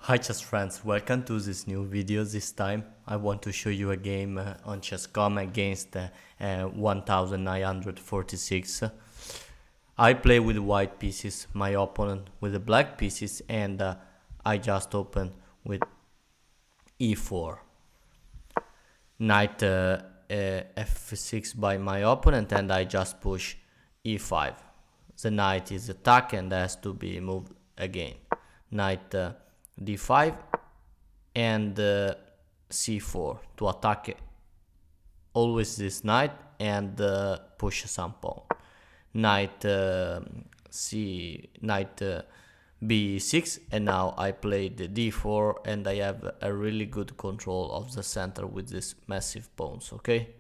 Hi chess friends, welcome to this new video. This time I want to show you a game on Chess.com against 1946. I play with white pieces, my opponent with the black pieces, and I just open with e4. Knight f6 by my opponent, and I just push e5. The knight is attacked and has to be moved again. Knight d5 and c4 to attack always this knight and push some pawn. Knight b6, and now I played d4 and I have a really good control of the center with this massive pawns. Okay,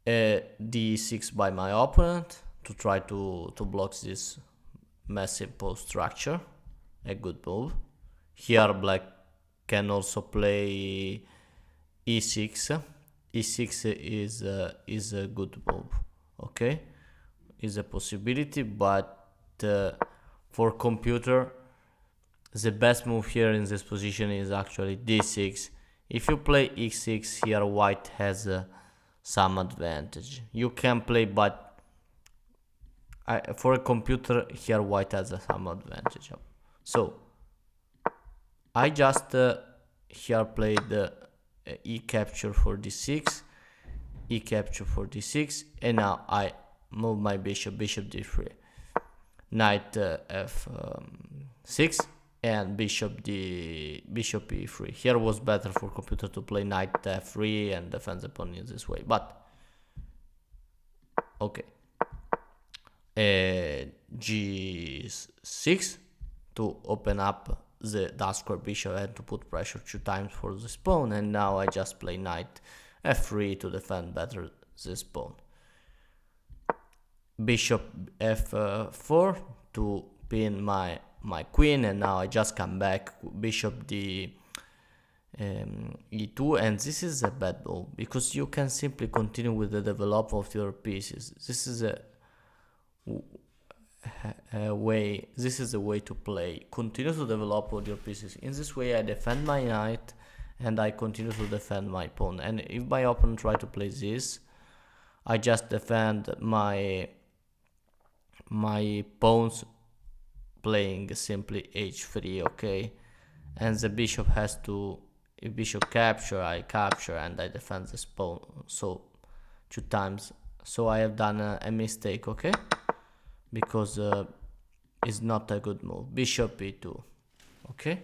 d6 by my opponent to try to block this massive pawn structure. A good move. Here black can also play e6. e6 is a good move. Okay, is a possibility, but for computer the best move here in this position is actually d6. If you play e6 here, white has some advantage. You can play, but for a computer here white has some advantage. So I just here played e capture for d6, e capture for d6, and now I move my bishop d3, knight f6, and bishop e3. Here was better for computer to play knight f3 and defend the pawn in this way, but okay. g6 to open up the dark square bishop and to put pressure 2 times for this pawn, and now I just play knight f3 to defend better this pawn. Bishop f4 to pin my queen, and now I just come back bishop e2, and this is a bad move because you can simply continue with the development of your pieces. This is a way to play. Continue to develop all your pieces. In this way I defend my knight and I continue to defend my pawn, and if my opponent try to play this, I just defend my pawns playing simply h3. Okay, and the bishop has to, if bishop capture, I capture and I defend this pawn so 2 times. So I have done a mistake, okay, because it's not a good move. Bishop e2. Okay,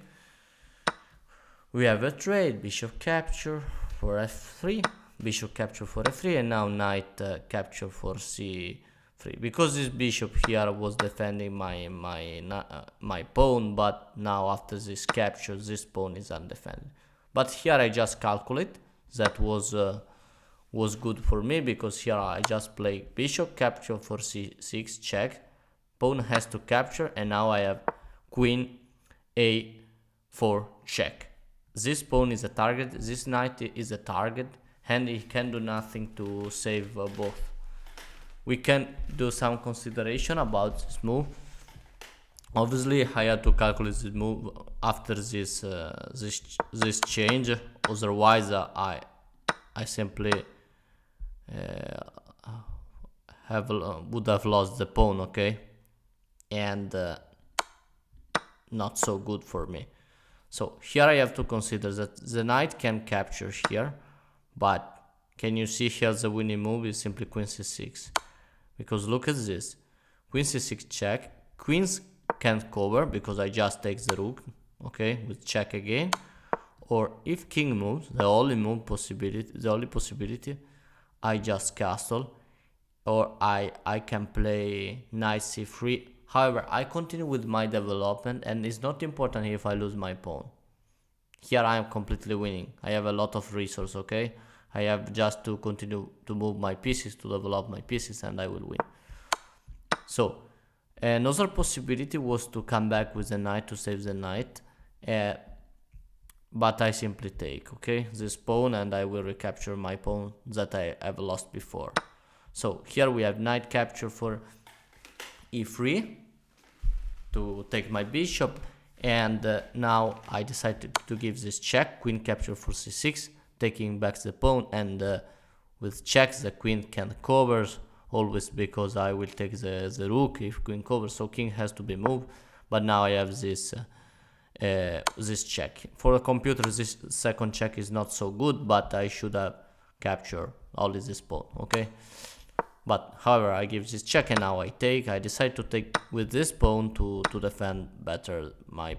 we have a trade. Bishop capture for f3, bishop capture for f3, and now knight capture for c3. Because this bishop here was defending my pawn, but now after this capture, this pawn is undefended. But here I just calculate that was good for me, because here I just play bishop capture for c6 check, pawn has to capture, and now I have queen a4 check. This pawn is a target, this knight is a target, and he can do nothing to save both. We can do some consideration about this move. Obviously I had to calculate this move after this change, otherwise I simply would have lost the pawn. Okay, and not so good for me. So here I have to consider that the knight can capture here, but can you see here the winning move is simply queen c6, because look at this, queen c6 check, queens can't cover because I just take the rook, okay, with check again, or if king moves, the only possibility, I just castle, or I can play knight c3. However, I continue with my development, and it's not important if I lose my pawn. Here I am completely winning. I have a lot of resources, okay? I have just to continue to move my pieces, to develop my pieces, and I will win. So, another possibility was to come back with the knight to save the knight, but I simply take, okay, this pawn, and I will recapture my pawn that I have lost before. So here we have knight capture for e3 to take my bishop, And now I decided to give this check, queen capture for c6, taking back the pawn, and with checks the queen can cover always, because I will take the rook if queen covers, so king has to be moved. But now I have this check. For a computer this second check is not so good, but I should have captured only this pawn, okay? But however, I give this check, and now I decide to take with this pawn to defend better my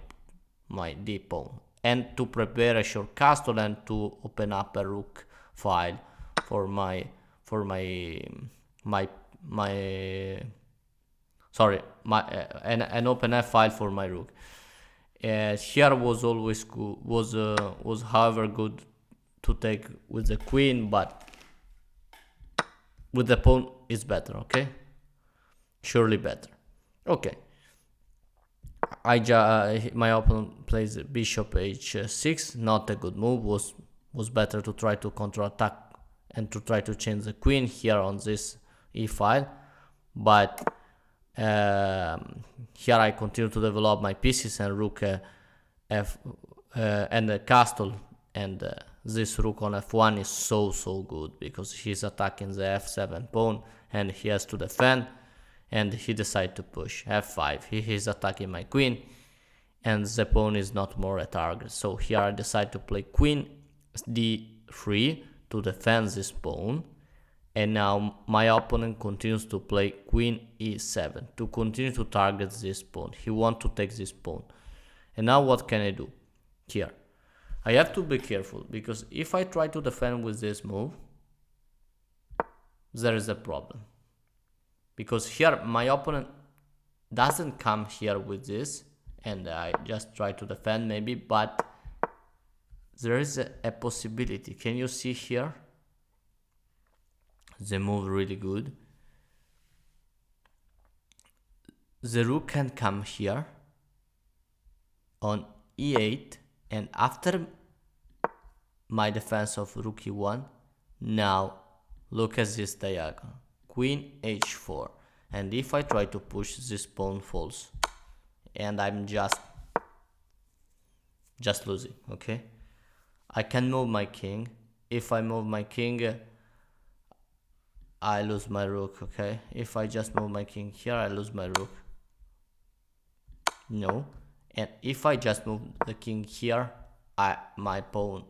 d pawn, and to prepare a short castle, and to open up a rook file for my an open f file for my rook. Here was always good, was however good to take with the queen, but with the pawn is better, okay? Surely better. Okay. My opponent plays bishop h6, not a good move. Was better to try to counter-attack and to try to change the queen here on this e file, but here I continue to develop my pieces, and rook f and the castle, and this rook on f1 is so good, because he's attacking the f7 pawn and he has to defend, and he decides to push f5. He is attacking my queen, and the pawn is not more a target. So here I decide to play queen d3 to defend this pawn, and now my opponent continues to play queen e7 to continue to target this pawn. He wants to take this pawn. And now what can I do here? I have to be careful, because if I try to defend with this move, there is a problem. Because here my opponent doesn't come here with this, and I just try to defend maybe, but there is a possibility. Can you see here? The move really good. The rook can come here on e8, and after my defense of rook e1, now look at this diagonal, queen h4, and if I try to push, this pawn falls, and I'm just losing, okay? I can move my king. If I move my king, I lose my rook, okay? If I just move my king here, I lose my rook. No. And if I just move the king here, my pawn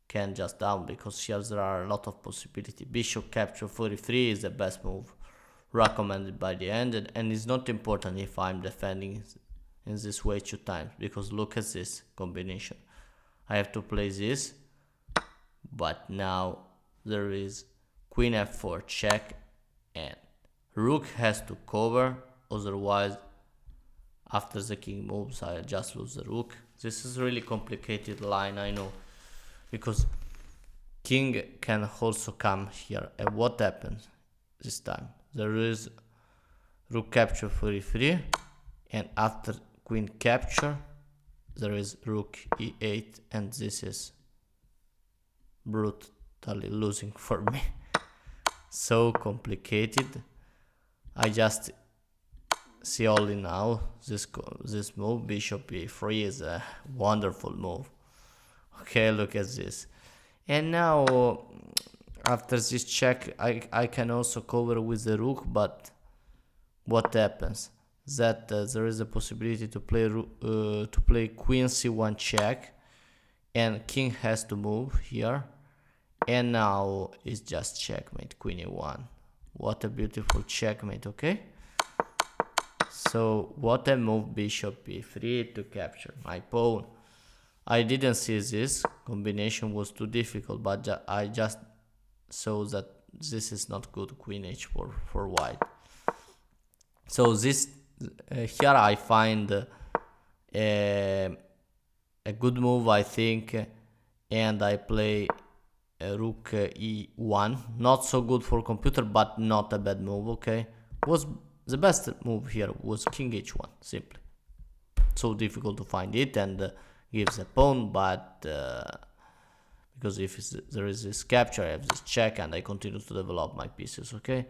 can just down, because here there are a lot of possibilities. Bishop capture 43 is the best move recommended by the end, and it's not important if I'm defending in this way 2 times, because look at this combination. I have to play this, but now there is queen f4 check, and rook has to cover, otherwise after the king moves I just lose the rook. This is really complicated line, I know, because king can also come here. And what happens this time? There is rook capture 43, and after queen capture there is rook e8, and this is brutally losing for me. So complicated. I just see only now this move. Bishop e3 is a wonderful move. Okay, look at this. And now after this check I can also cover with the rook, but what happens? That there is a possibility to play queen c1 check, and king has to move here, and now it's just checkmate, queen e1. What a beautiful checkmate, okay? So what a move, bishop e3 to capture my pawn. I didn't see this combination, was too difficult, but I just saw that this is not good, queen h4 for white. So this here I find a good move, I think, and I play rook e1. Not so good for computer, but not a bad move, okay? Was the best move here was king h1, simply. So difficult to find it, and gives a pawn, but because if there is this capture, I have this check, and I continue to develop my pieces, okay?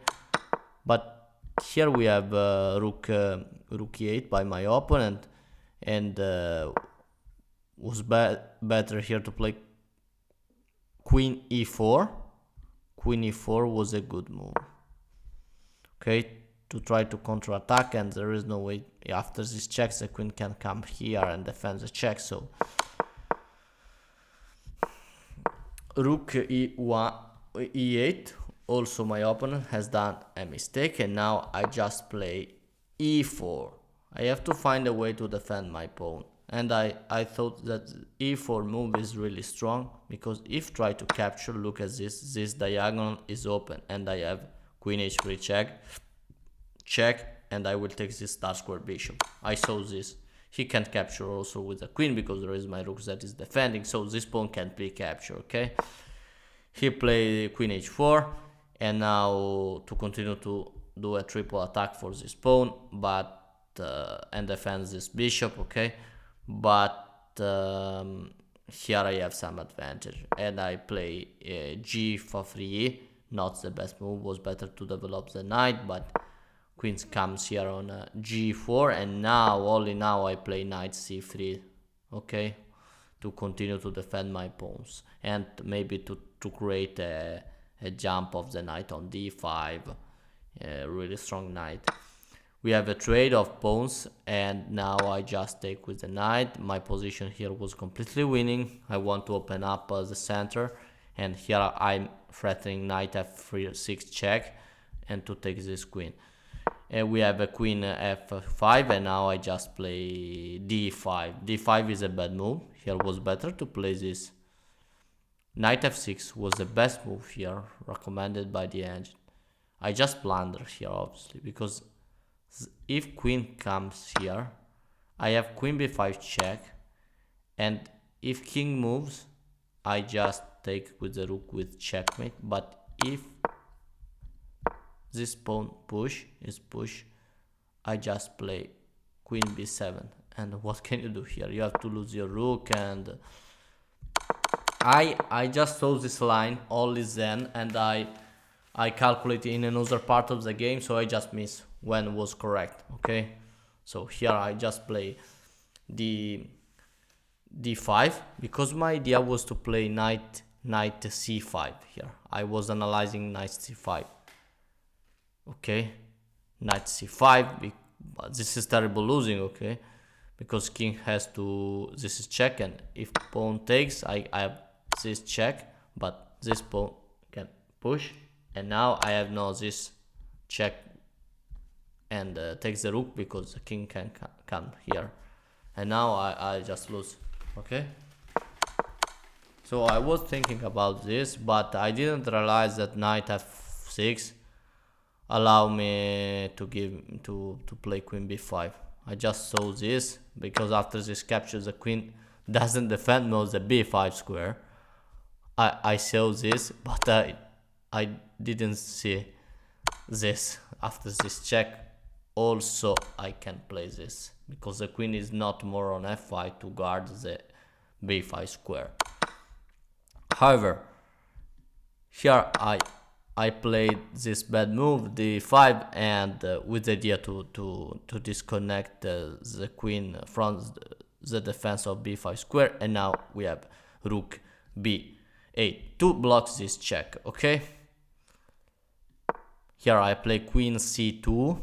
But here we have rook e8 by my opponent, and was better here to play queen e4. Queen e4 was a good move, okay, to try to counter-attack, and there is no way after this check the queen can come here and defend the check. So rook e1, e8. Also my opponent has done a mistake, and now I just play e4. I have to find a way to defend my pawn, and I thought that e4 move is really strong, because if try to capture, look at this diagonal is open, and I have queen h3 check, and I will take this star square bishop. I saw this. He can't capture also with the queen, because there is my rook that is defending, so this pawn can't be captured, okay? He played queen h4, and now to continue to do a triple attack for this pawn, but and defend this bishop, okay? But here I have some advantage, and I play g for 3e. Not the best move, was better to develop the knight, but queen comes here on g4, and now only now I play knight c3, okay, to continue to defend my pawns, and maybe to create a jump of the knight on d5, a really strong knight. We have a trade of pawns, and now I just take with the knight. My position here was completely winning. I want to open up the center, and here I'm threatening knight f6 check, and to take this queen. And we have a queen f5, and now I just play d5. d5 is a bad move. Here was better to play this. Knight f6 was the best move here, recommended by the engine. I just blundered here, obviously, because if queen comes here, I have queen b5 check, and if king moves, I just take with the rook with checkmate. But if this pawn is push, I just play queen b7, and what can you do here? You have to lose your rook, and I just saw this line only then, and I calculate in another part of the game, so I just miss when was correct, okay? So here I just play d5, because my idea was to play knight c5 here. I was analyzing knight c5, okay? Knight c5, but this is terrible losing, okay? Because king has to, this is check, and if pawn takes, I have this check, but this pawn can push, and now I have no this check, and takes the rook, because the king can come here, and now I just lose, okay? So I was thinking about this, but I didn't realize that knight f6 allow me to play queen b5. I just saw this, because after this capture the queen doesn't defend more the b5 square. I saw this, but I didn't see this. After this check, also I can play this, because the queen is not more on f5 to guard the b5 square. However, here I played this bad move d5, and with the idea to disconnect the queen from the defense of b5 square, and now we have rook b8 to block this check, okay? Here I play queen c2,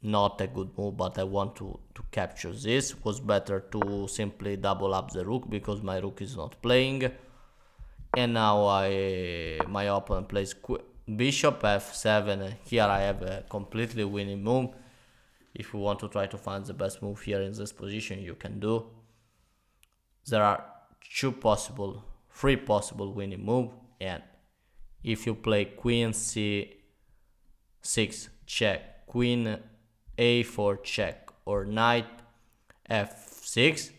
not a good move, but I want to capture this. Was better to simply double up the rook, because my rook is not playing. And now my opponent plays bishop f7. Here I have a completely winning move. If you want to try to find the best move here in this position, you can do. There are three possible winning moves, and if you play queen c6 check, queen a4 check, or knight f6,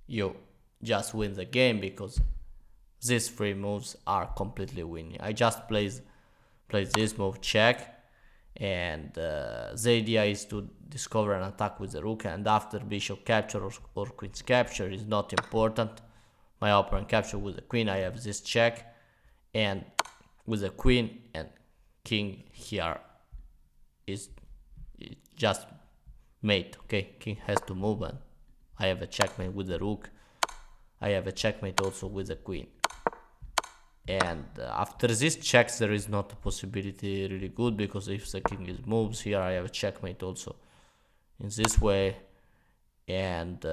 you just win the game, because these three moves are completely winning. I just play this move check, and the idea is to discover an attack with the rook, and after bishop capture or queen's capture is not important. My opponent capture with the queen, I have this check, and with the queen and king here is just mate, okay? King has to move, and I have a checkmate with the rook. I have a checkmate also with the queen. And after this checks, there is not a possibility really good, because if the king is moves here, I have a checkmate also in this way. And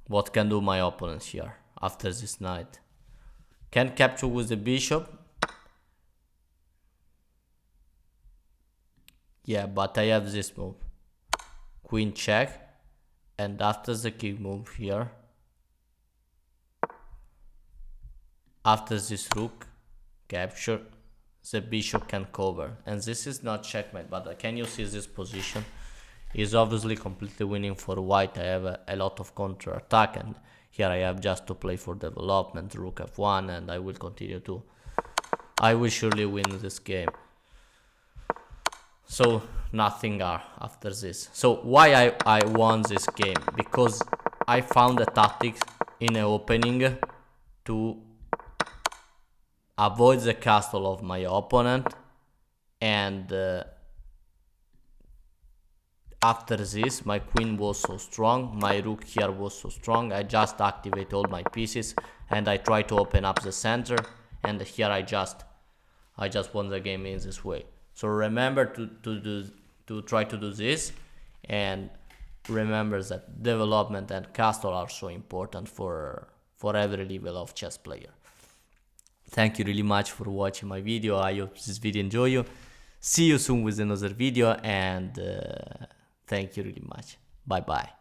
what can do my opponent here after this knight? Can capture with the bishop. Yeah, but I have this move. Queen check. And after the king move here, after this rook capture, the bishop can cover. And this is not checkmate, but can you see this position? Is obviously completely winning for white. I have a lot of counter attack, and here I have just to play for development, rook f1, and I will continue to. I will surely win this game. So nothing after this. So why I won this game? Because I found a tactic in the opening to avoid the castle of my opponent, and after this my queen was so strong, my rook here was so strong, I just activate all my pieces and I try to open up the center, and here I just won the game in this way. So remember to try to do this, and remember that development and castle are so important for every level of chess player. Thank you really much for watching my video. I hope this video enjoy you. See you soon with another video, and thank you really much. Bye bye.